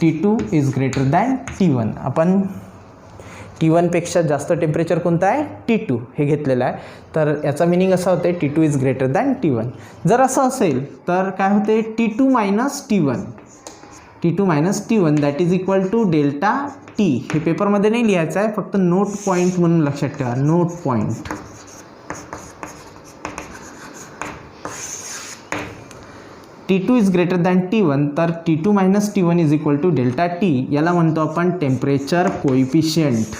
T2 is greater than T1, आपण T1पेक्षा जास्त टेम्परेचर कोणतं आहे, T2 हे घेतलेलं आहे. तर याचा मिनिंग असा होते T2 is greater than T1. जर असं असेल तर काय होते, T2 minus T1 that is equal to delta T. हे पेपरमध्ये नाही लिहायचं आहे, फक्त नोट पॉईंट म्हणून लक्षात ठेवा, note point. T2 is greater than T1, तर T2 minus T1 is equal to delta T. याला म्हणतो आपण टेम्परेचर कोइफिशियंट,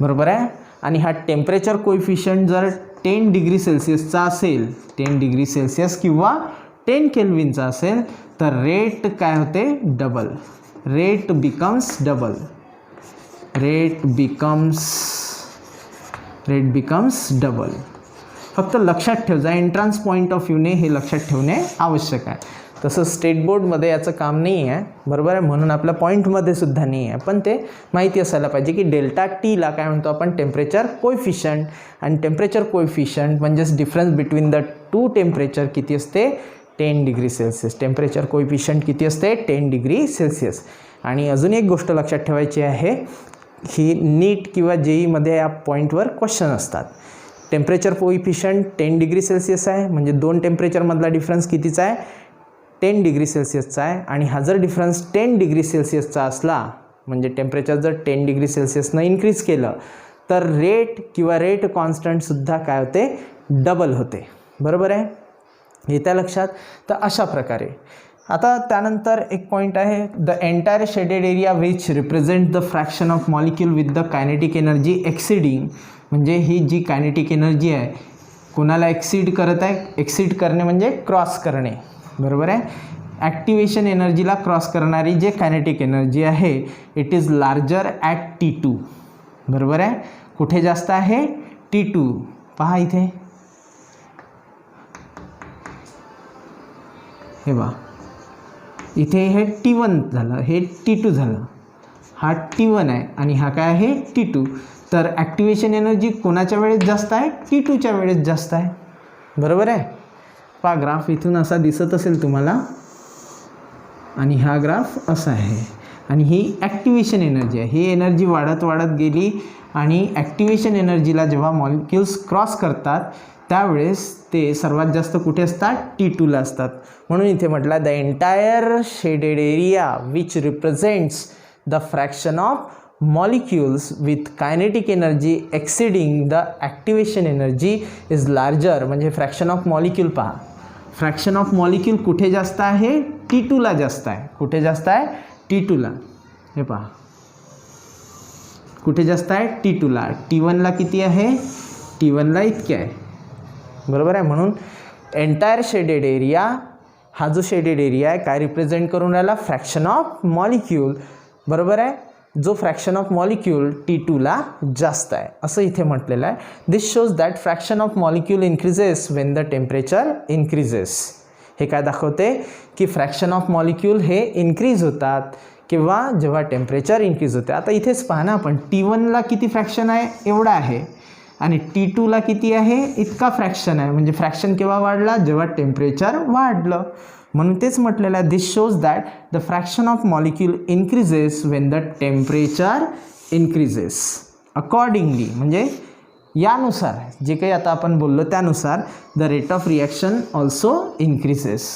बरोबर आहे. आणि हा टेम्परेचर कोइफिशियंट जर 10 डिग्री सेल्सिअसचा असेल, 10 डिग्री सेल्सिअस किंवा 10 केल्विनचा असेल, तर रेट काय होते, double. Rate becomes double. Rate becomes double. फक्त लक्षात ठेव जा, एंट्रन्स पॉईंट ऑफ व्ह्यूने हे लक्षात ठेवणे आवश्यक आहे. तसं स्टेट बोर्डमध्ये याचं काम नाही आहे, बरोबर आहे, म्हणून आपल्या पॉईंटमध्ये सुद्धा नाही आहे. पण ते माहिती असायला पाहिजे की डेल्टा टीला काय म्हणतो आपण, टेम्परेचर कोइफिशियंट. आणि टेम्परेचर कोइफिशियंट म्हणजेच difference between the two temperature किती असते, 10 डिग्री सेल्सिअस. टेम्परेचर कोइफिशियंट किती असते, 10 डिग्री सेल्सिअस. आणि अजून एक गोष्ट लक्षात ठेवायची आहे, ही नीट किंवा जेईमध्ये या पॉईंटवर क्वेश्चन असतात. टेम्परेचर कोइफिशियंट 10 डिग्री सेल्सिअस आहे, म्हणजे दोन टेम्परेचरमधला डिफरन्स कितीचा आहे, 10 डिग्री सेल्सिअसचा आहे. आणि हा जर डिफरन्स 10 डिग्री सेल्सिअसचा असला, म्हणजे टेम्परेचर जर 10 डिग्री सेल्सिअसनं इन्क्रीज केलं, तर रेट किंवा रेट कॉन्स्टंटसुद्धा काय होते, डबल होते, बरोबर आहे. येत्या लक्षात. तर अशा प्रकारे. आता त्यानंतर एक पॉईंट आहे, the entire shaded area which represent the fraction of molecule with the kinetic energy exceeding. म्हणजे ही जी कायनेटिक एनर्जी आहे कोणाला एक्सीड करत आहे, एक्सीड करणे म्हणजे क्रॉस करणे, बरोबर आहे. ॲक्टिवेशन एनर्जीला क्रॉस करणारी जे कायनेटिक एनर्जी आहे, it is larger at T2, बरोबर आहे. कुठे जास्त आहे, T2. पहा इथे, हे बा, इथे हे T1 झालं, हे T2 झालं. हा T1 आहे आणि हा काय आहे, T2. तर ॲक्टिवेशन एनर्जी कोणाच्या वेळेस जास्त आहे, T2च्या वेळेस जास्त आहे, बरोबर आहे. पहा ग्राफ इथून असा दिसत असेल तुम्हाला, आणि हा ग्राफ असा आहे. आणि ही ॲक्टिवेशन एनर्जी आहे. ही एनर्जी वाढत वाढत गेली आणि ॲक्टिवेशन एनर्जीला जेव्हा मॉलिक्युल्स क्रॉस करतात त्यावेळेस ते सर्वात जास्त कुठे असतात, T2ला असतात. म्हणून इथे म्हटलं, the entire shaded area which represents the fraction of molecules with kinetic energy exceeding the activation energy is larger. म्हणजे फ्रॅक्शन ऑफ मॉलिक्यूल पहा, फ्रॅक्शन ऑफ मॉलिक्यूल कुठे जास्त आहे, T2ला जास्त आहे. कुठे जास्त आहे, T2ला. हे पहा कुठे जास्त आहे, T2ला. T1ला किती आहे, T1ला इतके आहे, बरोबर आहे. म्हणून एंटायर शेडेड एरिया, हा जो शेडेड एरिया आहे काय रिप्रेझेंट करून राहिला, फ्रॅक्शन ऑफ मॉलिक्यूल, बरोबर आहे. जो फ्रॅक्शन ऑफ मॉलिक्यूल T2ला जास्त आहे असं इथे म्हटलेलं आहे. This shows that fraction of molecule increases when the temperature increases. हे काय दाखवते की फ्रॅक्शन ऑफ मॉलिक्यूल हे इन्क्रीज होतात किंवा जेव्हा टेम्परेचर इन्क्रीज होते. आता इथेच पहा ना आपण, T1ला किती फ्रॅक्शन आहे, एवढा आहे, आणि T2ला किती आहे, इतका फ्रॅक्शन आहे. म्हणजे फ्रॅक्शन केव्हा वाढला, जेव्हा टेम्परेचर वाढलं. म्हणून तेच म्हटलेलं आहे, this shows that the fraction of molecule increases when the temperature increases. Accordingly म्हणजे यानुसार जे काही आता आपण बोललो त्यानुसार the rate of reaction also increases.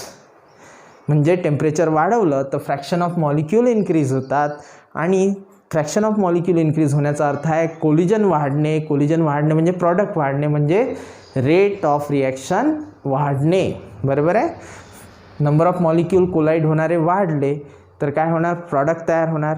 म्हणजे टेम्परेचर वाढवलं तर फ्रॅक्शन ऑफ मॉलिक्यूल इन्क्रीज होतात, आणि फ्रॅक्शन ऑफ मॉलिक्यूल इन्क्रीज होण्याचा अर्थ आहे कोलिजन वाढणे. कोलिजन वाढणे म्हणजे प्रॉडक्ट वाढणे, म्हणजे रेट ऑफ रिॲक्शन वाढणे, बरोबर आहे. नंबर ऑफ मॉलिक्यूल कोलाईड होणारे वाढले तर काय होणार, प्रॉडक्ट तयार होणार.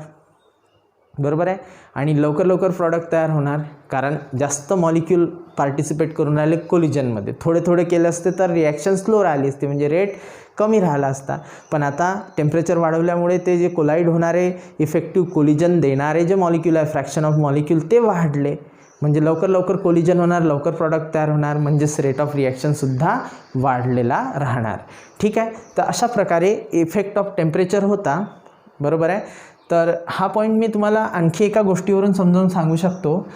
बरोबर आहे. आणि लवकर लवकर प्रॉडक्ट तयार होणार, कारण जास्त मॉलिक्यूल पार्टिसिपेट करून राहिले कोलिजनमध्ये. थोडे थोडे केले असते तर रिॲक्शन स्लो राहिली असते, म्हणजे रेट कमी राहिला असता. पण आता टेम्परेचर वाढवल्यामुळे ते जे कोलाईड होणारे इफेक्टिव्ह कोलिजन देणारे जे मॉलिक्यूल आहे, फ्रॅक्शन ऑफ मॉलिक्यूल, ते वाढले. म्हणजे लवकर लवकर कोलिजन होणार, लवकर प्रॉडक्ट तयार होणार, म्हणजेच रेट ऑफ रिॲक्शनसुद्धा वाढलेला राहणार. ठीक आहे. तर अशा प्रकारे इफेक्ट ऑफ टेम्परेचर होता. बरोबर आहे. तर हा पॉईंट मी तुम्हाला आणखी एका गोष्टीवरून समजावून सांगू शकतो,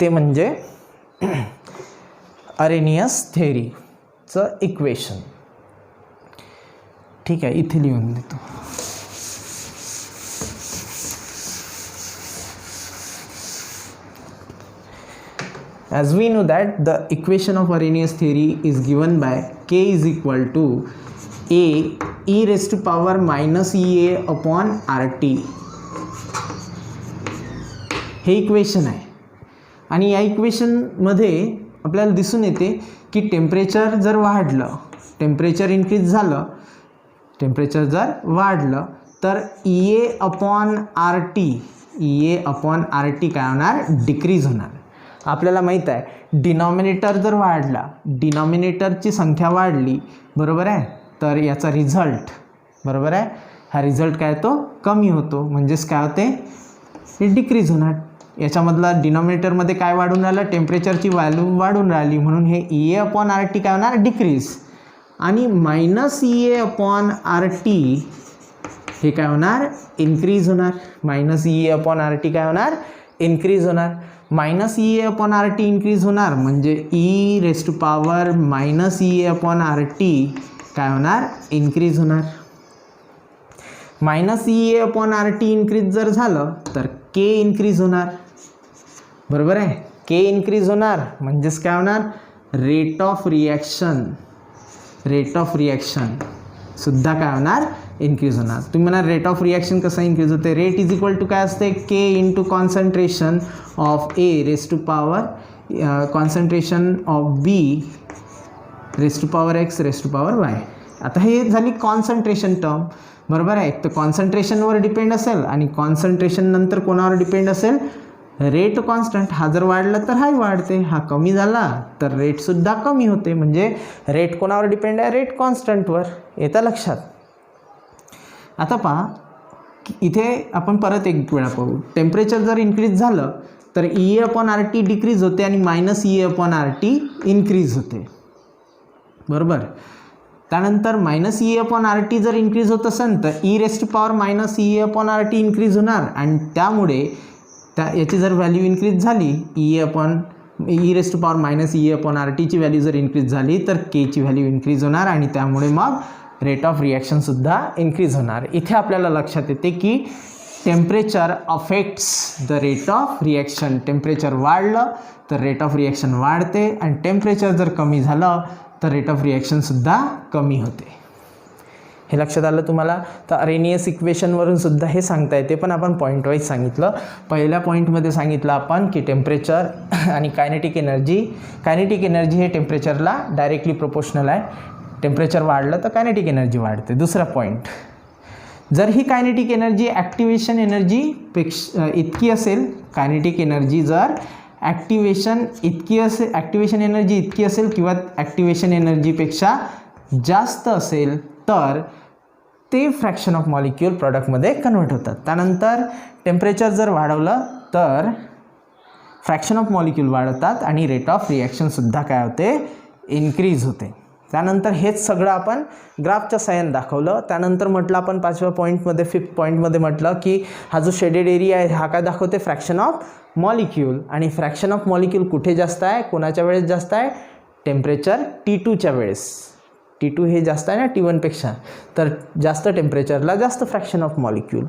ते म्हणजे अरेनियस थेअरीचं इक्वेशन. ठीक आहे, इथे लिहून देतो. As we know that the equation of Arrhenius theory is given by K is equal to A e raised to power minus EA upon RT. हे इक्वेशन आहे. आणि या इक्वेशनमध्ये आपल्याला दिसून येते की टेम्परेचर जर वाढलं, टेम्परेचर इन्क्रीज झालं, टेम्परेचर जर वाढलं तर EA upon RT, EA upon RT काय होणार? डिक्रीज होणार. आपल्याला माहीत आहे डिनॉमिनेटर जर वाढला, डिनॉमिनेटरची संख्या वाढली, बरोबर आहे, तर याचा रिझल्ट, बरोबर आहे, हा रिझल्ट काय तो कमी होतो. म्हणजेच काय होते? हे डिक्रीज होणार. याच्यामधला डिनॉमिनेटरमध्ये काय वाढून राहिलं? टेम्परेचरची व्हॅल्यू वाढून राहिली, म्हणून हे EA अपॉन RT काय होणार? डिक्रीज. आणि मायनस EA अपॉन RT हे काय होणार? इन्क्रीज होणार. मायनस EA अपॉन RT काय होणार? इन्क्रीज होणार. Minus EA upon RT increase होणार, म्हणजे e raise to power minus EA upon RT काय होणार? इन्क्रीज होणार. Minus EA upon RT increase जर झालं तर K इन्क्रीज होणार. बरोबर आहे. K इन्क्रीज होणार म्हणजेच काय होणार? Rate of reaction, rate of reaction सुद्धा काय होणार? इन्क्रीज होणार. तुम्ही म्हणा रेट ऑफ रिॲक्शन कसं इन्क्रीज होते? रेट इज इक्वल टू काय असते? K into concentration of A raise to power concentration of B raise to power X raise to power Y. आता हे झाली कॉन्सन्ट्रेशन टर्म, बरोबर आहे. तर कॉन्सन्ट्रेशनवर डिपेंड असेल आणि कॉन्सन्ट्रेशन नंतर कोणावर डिपेंड असेल? Rate constant. हा जर वाढला तर हाही वाढते, हा कमी झाला तर रेटसुद्धा कमी होते. म्हणजे रेट कोणावर डिपेंड आहे? रेट कॉन्स्टंटवर. येतं लक्षात. आता पहा, इथे आपण परत एक वेळा पाहू. टेम्परेचर जर इन्क्रीज झालं तर EA अपॉन RT डिक्रीज होते आणि minus EA upon RT increase होते, बरोबर. त्यानंतर मायनस EA अपॉन RT जर इन्क्रीज होत असेल तर e raise to power minus EA upon RT increase होणार. आणि त्यामुळे याची जर व्हॅल्यू इन्क्रीज झाली, e raise to power minus EA upon RTची व्हॅल्यू जर इन्क्रीज झाली तर Kची व्हॅल्यू इन्क्रीज होणार आणि त्यामुळे मग रेट ऑफ रिॲक्शनसुद्धा इन्क्रीज होणार. इथे आपल्याला लक्षात येते की temperature affects the rate of reaction. Temperature वाढलं तर रेट ऑफ रिॲक्शन वाढते आणि टेम्परेचर जर कमी झालं तर रेट ऑफ रिॲक्शनसुद्धा कमी होते. हे लक्षात आलं तुम्हाला. तर अरेनियस इक्वेशनवरून सुद्धा हे सांगता येते, पण आपण पॉईंट वाईज सांगितलं. पहिल्या पॉईंटमध्ये सांगितलं आपण की टेम्परेचर आणि कायनेटिक एनर्जी हे टेम्परेचरला डायरेक्टली प्रोपोर्शनल आहे. टेम्परेचर वाढलं तर कायनेटिक एनर्जी वाढते. दुसरा पॉईंट, जर ही कायनेटिक एनर्जी ॲक्टिवेशन एनर्जीपेक्षा इतकी असेल, कायनेटिक एनर्जी जर ॲक्टिवेशन एनर्जी इतकी असेल किंवा ॲक्टिवेशन एनर्जीपेक्षा जास्त असेल तर ते फ्रॅक्शन ऑफ मॉलिक्यूल प्रॉडक्टमध्ये कन्वर्ट होतात. त्यानंतर टेम्परेचर जर वाढवलं तर फ्रॅक्शन ऑफ मॉलिक्यूल वाढतात आणि रेट ऑफ रिॲक्शनसुद्धा काय होते? इन्क्रीज होते. त्यानंतर हेच सगळं आपण ग्राफच्या साहाय्याने दाखवलं. त्यानंतर म्हटलं आपण पाचव्या पॉईंटमध्ये, फिफ्थ पॉईंटमध्ये म्हटलं की हा जो शेडेड एरिया आहे हा काय दाखवते? Fraction of molecule. आणि फ्रॅक्शन ऑफ मॉलिक्यूल कुठे जास्त आहे? कोणाच्या वेळेस जास्त आहे? टेम्परेचर T2च्या वेळेस. T2 हे जास्त आहे ना T1पेक्षा, तर जास्त टेम्परेचरला जास्त फ्रॅक्शन ऑफ मॉलिक्यूल.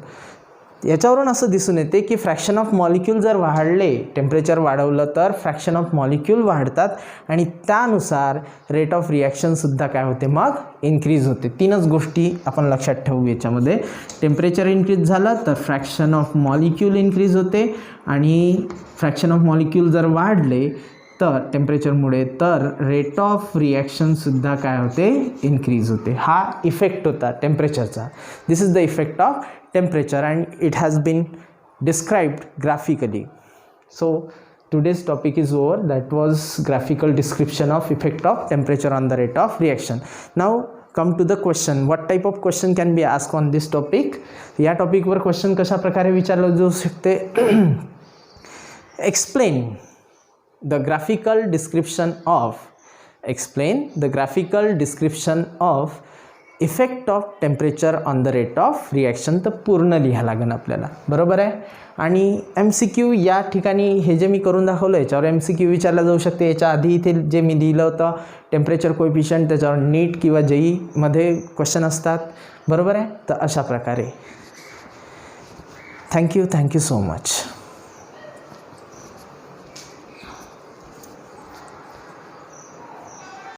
याच्यावरून असं दिसून येते की फ्रॅक्शन ऑफ मॉलिक्यूल जर वाढले, टेम्परेचर वाढवलं तर फ्रॅक्शन ऑफ मॉलिक्यूल वाढतात आणि त्यानुसार रेट ऑफ रिॲक्शनसुद्धा काय होते? मग इन्क्रीज होते. तीनच गोष्टी आपण लक्षात ठेवू याच्यामध्ये. टेम्परेचर इन्क्रीज झालं तर फ्रॅक्शन ऑफ मॉलिक्यूल इन्क्रीज होते आणि फ्रॅक्शन ऑफ मॉलिक्यूल जर वाढले तर टेम्परेचरमुळे तर रेट ऑफ रिॲक्शनसुद्धा काय होते? इन्क्रीज होते. हा इफेक्ट होता टेम्परेचरचा. This is the effect of temperature and it has been described graphically. So today's topic is over. That was graphical description of effect of temperature on the rate of reaction. Now come to the question. What type of question can be asked on this topic? या टॉपिकवर क्वेश्चन कशा प्रकारे विचारलं जाऊ शकते? explain the graphical description of effect of temperature on the rate of reaction. तर पूर्ण लिहा लागेल आपल्याला, बरोबर आहे. आणि MCQ या ठिकाणी हे जे मी करून दाखवलं याच्यावर MCQ विचारला जाऊ शकते. याच्या आधी इथे जे मी दिलं होतं टेम्परेचर कोएफिशियंट त्याच्यावर नीट किंवा JEE मध्ये क्वेश्चन असतात, बरोबर आहे. तर अशा प्रकारे थँक्यू सो मच.